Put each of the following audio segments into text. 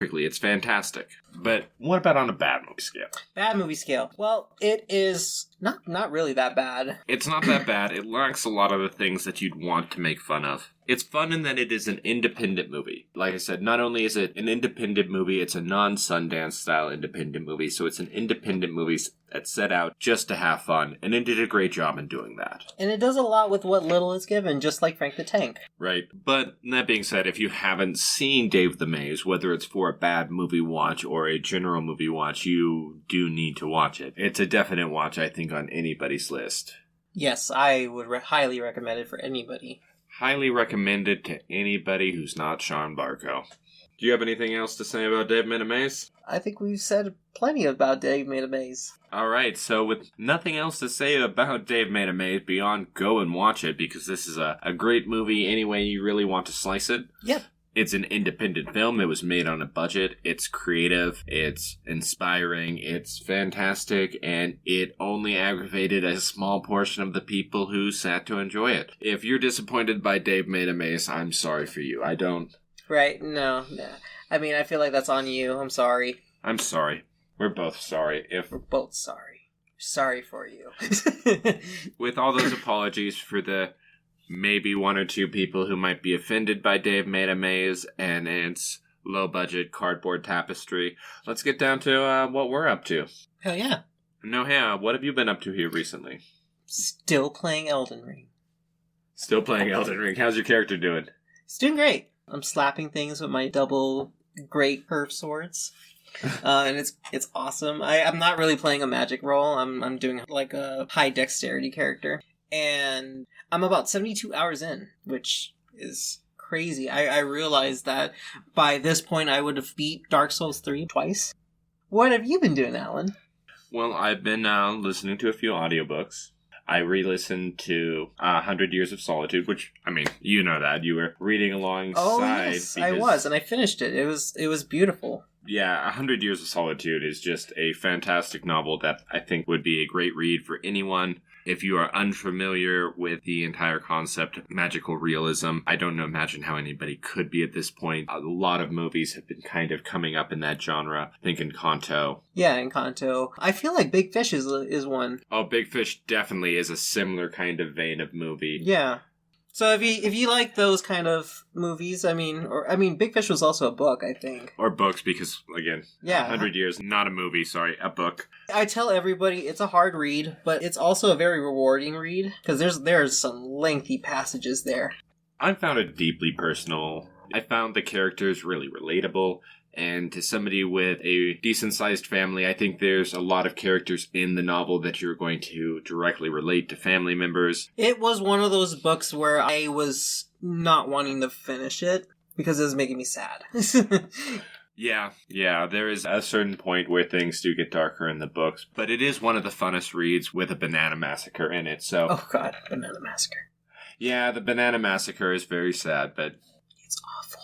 It's fantastic. But what about on a bad movie scale? Bad movie scale. Well, it is not really that bad. It's not that bad. It lacks a lot of the things that you'd want to make fun of. It's fun in that it is an independent movie. Like I said, not only is it an independent movie, it's a non-Sundance style independent movie. So it's an independent movie that's set out just to have fun. And it did a great job in doing that. And it does a lot with what little is given, just like Frank the Tank. Right. But that being said, if you haven't seen Dave the Maze, whether it's for a bad movie watch or a general movie watch, you do need to watch it. It's a definite watch, I think, on anybody's list. Yes, I would highly recommend it for anybody. Highly recommended to anybody who's not Sean Barco. Do you have anything else to say about Dave Made a Maze? I think we've said plenty about Dave Made a Maze. Alright, so with nothing else to say about Dave Made a Maze beyond go and watch it, because this is a great movie any way you really want to slice it. Yep. It's an independent film. It was made on a budget. It's creative. It's inspiring. It's fantastic. And it only aggravated a small portion of the people who sat to enjoy it. If you're disappointed by Dave Made a Maze, I'm sorry for you. I don't... Right, no. I mean, I feel like that's on you. I'm sorry. I'm sorry. We're both sorry. We're both sorry. Sorry for you. With all those apologies for the maybe one or two people who might be offended by Dave Made a Maze and its low-budget cardboard tapestry, let's get down to what we're up to. Hell yeah. No, what have you been up to here recently? Still playing Elden Ring. Still playing Elden Ring. How's your character doing? It's doing great. I'm slapping things with my double great curved swords. And it's awesome. I'm not really playing a magic role. I'm doing like a high dexterity character. And I'm about 72 hours in, which is crazy. I realized that by this point I would have beat Dark Souls 3 twice. What have you been doing, Alan? Well, I've been listening to a few audiobooks. I re-listened to 100 Years of Solitude, which, I mean, you know that. You were reading alongside. Oh, yes, I was, and I finished it. It was beautiful. Yeah, 100 Years of Solitude is just a fantastic novel that I think would be a great read for anyone. If you are unfamiliar with the entire concept of magical realism, I don't imagine how anybody could be at this point. A lot of movies have been kind of coming up in that genre. I think Encanto. Yeah, Encanto. I feel like Big Fish is one. Oh, Big Fish definitely is a similar kind of vein of movie. Yeah. So if you like those kind of movies, I mean, Big Fish was also a book, I think. Or books, because, again, yeah. 100 Years, not a movie, sorry, a book. I tell everybody it's a hard read, but it's also a very rewarding read, because there's some lengthy passages there. I found it deeply personal. I found the characters really relatable. And to somebody with a decent-sized family, I think there's a lot of characters in the novel that you're going to directly relate to family members. It was one of those books where I was not wanting to finish it because it was making me sad. Yeah, there is a certain point where things do get darker in the books, but it is one of the funnest reads with a banana massacre in it, so... Oh god, banana massacre. Yeah, the banana massacre is very sad, but... It's awful.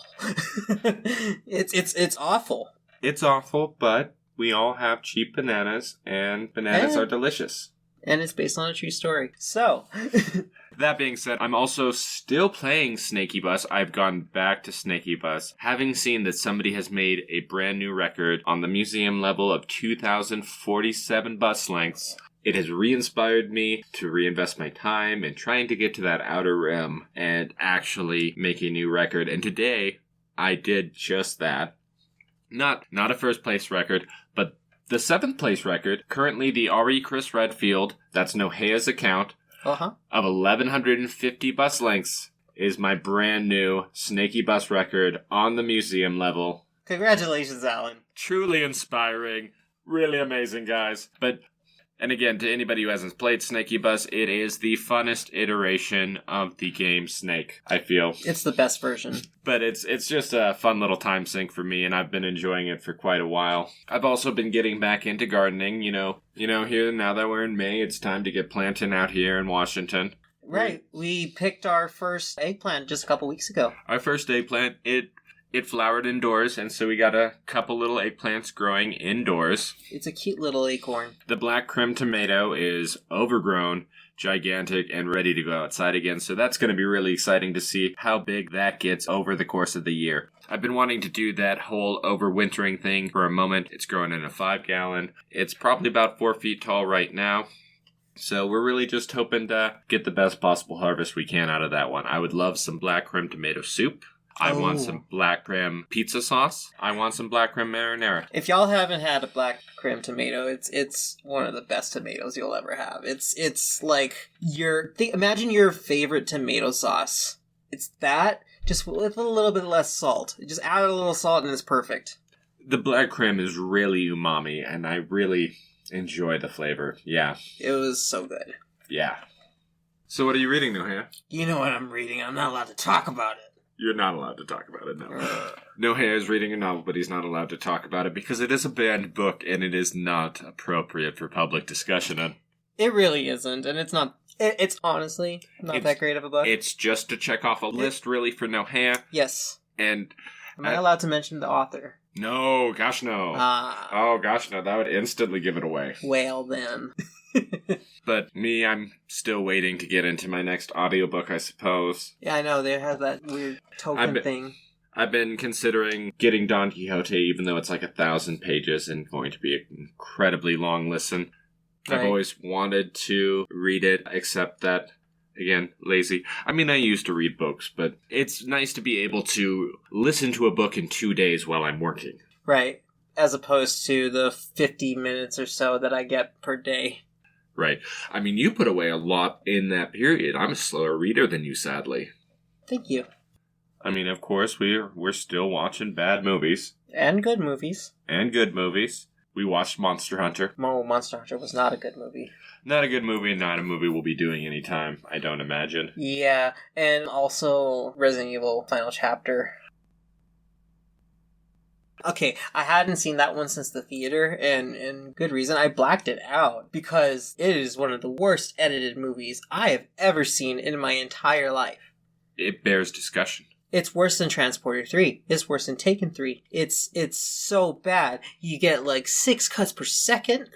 It's awful. It's awful, but we all have cheap bananas, and bananas are delicious. And it's based on a true story. So... That being said, I'm also still playing Snaky Bus. I've gone back to Snaky Bus, having seen that somebody has made a brand new record on the museum level of 2,047 bus lengths. It has re-inspired me to reinvest my time in trying to get to that outer rim and actually make a new record. And today, I did just that. Not a first place record, but the 7th place record. Currently, the R.E. Chris Redfield, that's Nohea's account, of 1,150 bus lengths is my brand new Snaky Bus record on the museum level. Congratulations, Alan. Truly inspiring. Really amazing, guys. And again, to anybody who hasn't played Snaky Bus, it is the funnest iteration of the game Snake, I feel. It's the best version. But it's just a fun little time sink for me, and I've been enjoying it for quite a while. I've also been getting back into gardening, you know, here, now that we're in May, it's time to get planting out here in Washington. Right. We picked our first eggplant just a couple weeks ago. Our first eggplant, it flowered indoors, and so we got a couple little eggplants growing indoors. It's a cute little acorn. The black crim tomato is overgrown. gigantic and ready to go outside again. So that's going to be really exciting to see how big that gets over the course of the year. I've been wanting to do that whole overwintering thing for a moment. It's growing in a 5-gallon. It's probably about 4 feet tall right now. So we're really just hoping to get the best possible harvest we can out of that one. I would love some black creme tomato soup. I want some black creme pizza sauce. I want some black creme marinara. If y'all haven't had a black creme tomato, it's one of the best tomatoes you'll ever have. It's like imagine your favorite tomato sauce. It's that, just with a little bit less salt. Just add a little salt and it's perfect. The black creme is really umami, and I really enjoy the flavor. Yeah. It was so good. Yeah. So what are you reading, Nohea? You know what I'm reading. I'm not allowed to talk about it. You're not allowed to talk about it, no. Nohea is reading a novel, but he's not allowed to talk about it because it is a banned book and it is not appropriate for public discussion. It really isn't, and it's not. It's honestly not that great of a book. It's just to check off a list, really, for Nohea. Yes. And am I allowed to mention the author? No, gosh, no. Oh, gosh, no. That would instantly give it away. Well, then. But me, I'm still waiting to get into my next audiobook, I suppose. Yeah, I know. They have that weird token thing. I've been considering getting Don Quixote, even though it's like 1,000 pages and going to be an incredibly long listen. Right. I've always wanted to read it, except that, again, lazy. I mean, I used to read books, but it's nice to be able to listen to a book in 2 days while I'm working. Right. As opposed to the 50 minutes or so that I get per day. Right. I mean, you put away a lot in that period. I'm a slower reader than you, sadly. Thank you. I mean, of course, we're still watching bad movies. And good movies. And good movies. We watched Monster Hunter. Monster Hunter was not a good movie. Not a good movie, and not a movie we'll be doing anytime, I don't imagine. Yeah, and also Resident Evil Final Chapter. Okay, I hadn't seen that one since the theater, and good reason. I blacked it out, because it is one of the worst edited movies I have ever seen in my entire life. It bears discussion. It's worse than Transporter 3. It's worse than Taken 3. It's so bad. You get like 6 cuts per second.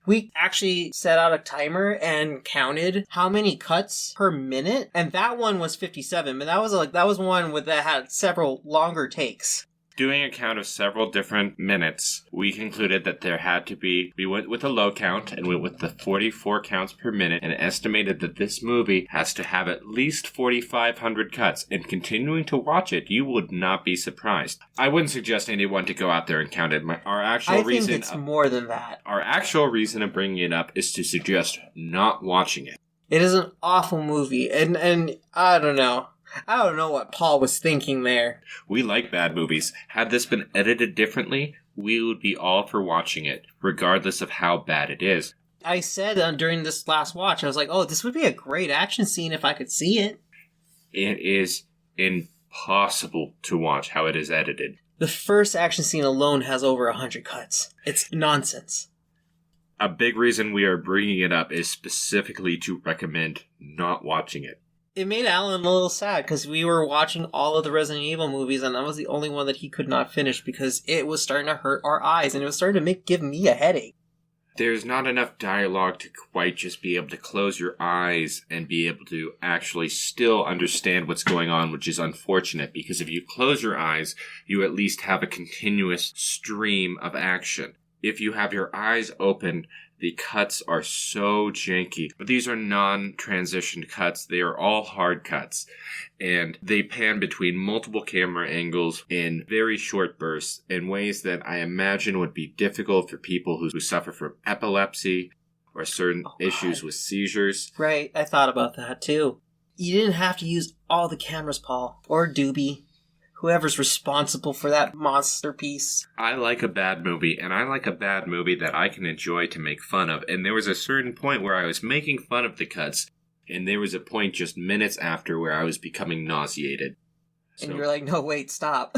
We actually set out a timer and counted how many cuts per minute, and that one was 57. But that was one that had several longer takes. Doing a count of several different minutes, we concluded that there had to be... We went with a low count and went with the 44 counts per minute and estimated that this movie has to have at least 4,500 cuts. And continuing to watch it, you would not be surprised. I wouldn't suggest anyone to go out there and count it. I think it's more than that. Our actual reason of bringing it up is to suggest not watching it. It is an awful movie, and I don't know. I don't know what Paul was thinking there. We like bad movies. Had this been edited differently, we would be all for watching it, regardless of how bad it is. I said during this last watch, I was like, oh, this would be a great action scene if I could see it. It is impossible to watch how it is edited. The first action scene alone has over 100 cuts. It's nonsense. A big reason we are bringing it up is specifically to recommend not watching it. It made Alan a little sad because we were watching all of the Resident Evil movies and I was the only one that he could not finish because it was starting to hurt our eyes and it was starting to give me a headache. There's not enough dialogue to quite just be able to close your eyes and be able to actually still understand what's going on, which is unfortunate because if you close your eyes, you at least have a continuous stream of action. If you have your eyes open, the cuts are so janky. But these are non-transitioned cuts. They are all hard cuts. And they pan between multiple camera angles in very short bursts in ways that I imagine would be difficult for people who suffer from epilepsy or certain issues with seizures. Right, I thought about that too. You didn't have to use all the cameras, Paul. Or Doobie. Whoever's responsible for that masterpiece. I like a bad movie, and I like a bad movie that I can enjoy to make fun of. And there was a certain point where I was making fun of the cuts, and there was a point just minutes after where I was becoming nauseated. And you're like, no, wait, stop.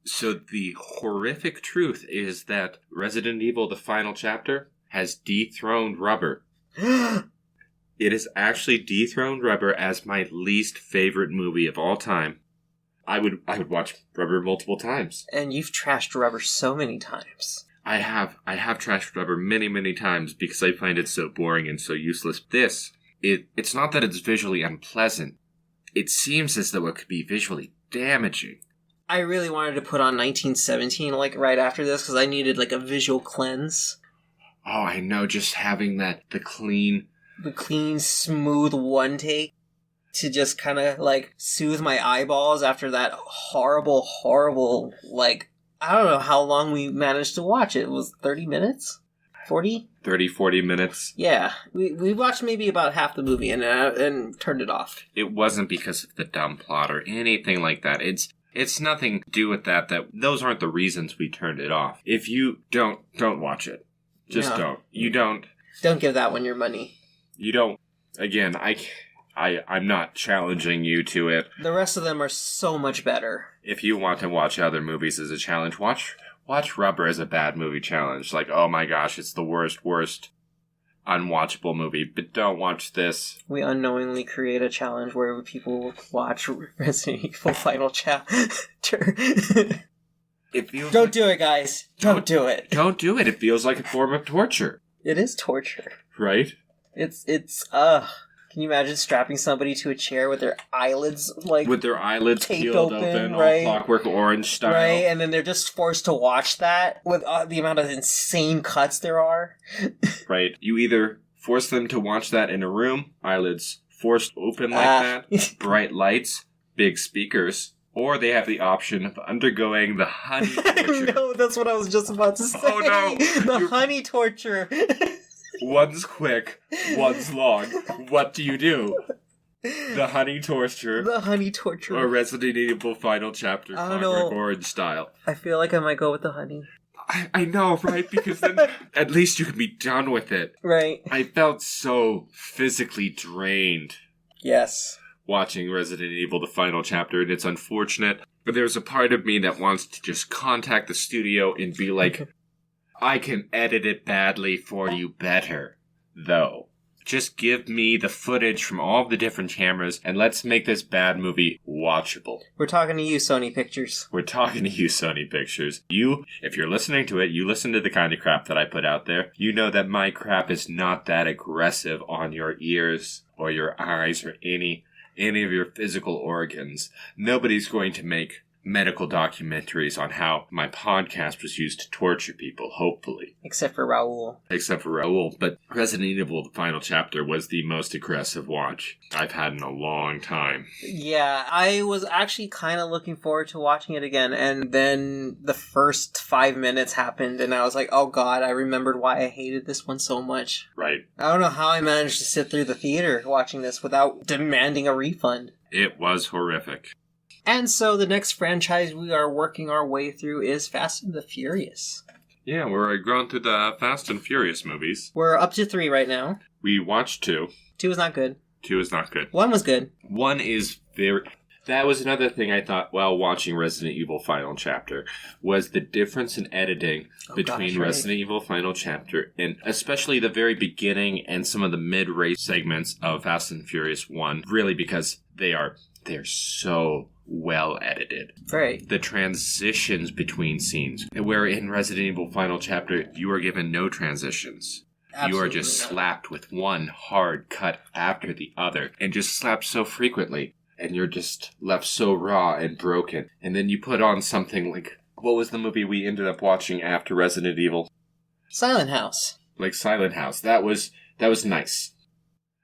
So the horrific truth is that Resident Evil, the final chapter, has dethroned Rubber. It has actually dethroned Rubber as my least favorite movie of all time. I would watch Rubber multiple times. And you've trashed Rubber so many times. I have trashed Rubber many, many times because I find it so boring and so useless. This It's not that it's visually unpleasant. It seems as though it could be visually damaging. I really wanted to put on 1917 like right after this because I needed like a visual cleanse. Oh, I know, just having the clean, smooth one take to just kind of like soothe my eyeballs after that horrible, like, I don't know how long we managed to watch it. It was 30 minutes? 40? 40 minutes. Yeah. We watched maybe about half the movie and turned it off. It wasn't because of the dumb plot or anything like that. It's nothing to do with that those aren't the reasons we turned it off. If you don't watch it. Just don't. You don't. Don't give that one your money. You don't. Again, I'm not challenging you to it. The rest of them are so much better. If you want to watch other movies as a challenge, watch Rubber as a bad movie challenge. Like, oh my gosh, it's the worst unwatchable movie. But don't watch this. We unknowingly create a challenge where people watch Resident Evil Final Chapter. Don't do it, guys. Don't do it. Don't do it. It feels like a form of torture. It is torture. Right? It's can you imagine strapping somebody to a chair with their eyelids peeled open, right? All Clockwork Orange style. Right, and then they're just forced to watch that with the amount of insane cuts there are. Right. You either force them to watch that in a room, eyelids forced open like that, bright lights, big speakers, or they have the option of undergoing the honey torture. No, that's what I was just about to say. Oh no! Honey torture. One's quick, one's long. What do you do? The honey torture. The honey torture. Or Resident Evil Final Chapter, Clockwork Orange style. I feel like I might go with the honey. I know, right? Because then at least you can be done with it. Right. I felt so physically drained. Yes. Watching Resident Evil, the final chapter, and it's unfortunate. But there's a part of me that wants to just contact the studio and be like, I can edit it badly for you better, though. Just give me the footage from all of the different cameras, and let's make this bad movie watchable. We're talking to you, Sony Pictures. We're talking to you, Sony Pictures. You, if you're listening to it, you listen to the kind of crap that I put out there. You know that my crap is not that aggressive on your ears or your eyes or any of your physical organs. Nobody's going to make medical documentaries on how my podcast was used to torture people, hopefully. Except for Raul. But Resident Evil, the final chapter, was the most aggressive watch I've had in a long time. Yeah, I was actually kind of looking forward to watching it again, and then the first 5 minutes happened, and I was like, oh god, I remembered why I hated this one so much. Right. I don't know how I managed to sit through the theater watching this without demanding a refund. It was horrific. And so the next franchise we are working our way through is Fast and the Furious. Yeah, we're going through the Fast and Furious movies. We're up to 3 right now. We watched 2. 2 is not good. 2 is not good. 1 was good. 1 is very... That was another thing I thought while watching Resident Evil Final Chapter, was the difference in editing between Resident Evil Final Chapter and especially the very beginning and some of the mid-race segments of Fast and Furious 1, really because they're so well edited. Right. The transitions between scenes, where in Resident Evil Final Chapter, you are given no transitions. Absolutely. You are just slapped with one hard cut after the other, and just slapped so frequently, and you're just left so raw and broken. And then you put on something like, what was the movie we ended up watching after Resident Evil? Silent House. Like Silent House. That was nice.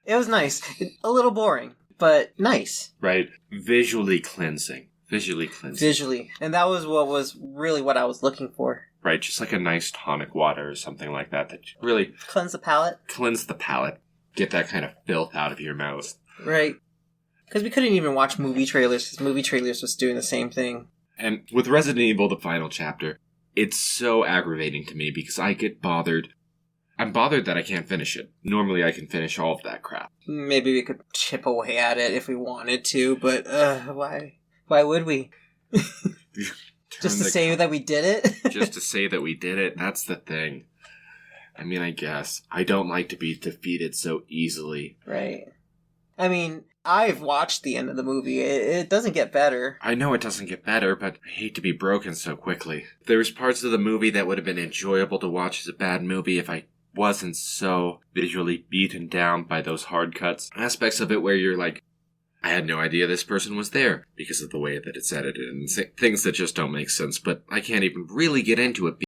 It was nice. A little boring, but nice. Right. Visually cleansing. Visually. And that was what I was looking for. Right, just like a nice tonic water or something like that really... Cleanse the palate. Get that kind of filth out of your mouth. Right. Because we couldn't even watch movie trailers, because movie trailers was doing the same thing. And with Resident Evil, the final chapter, it's so aggravating to me because I get bothered. I'm bothered that I can't finish it. Normally I can finish all of that crap. Maybe we could chip away at it if we wanted to, but why? Why would we? Just to say that we did it? Just to say that we did it, that's the thing. I mean, I guess. I don't like to be defeated so easily. Right. I mean, I've watched the end of the movie. It doesn't get better. I know it doesn't get better, but I hate to be broken so quickly. There was parts of the movie that would have been enjoyable to watch as a bad movie if I wasn't so visually beaten down by those hard cuts. Aspects of it where you're like, I had no idea this person was there because of the way that it's edited and things that just don't make sense, but I can't even really get into it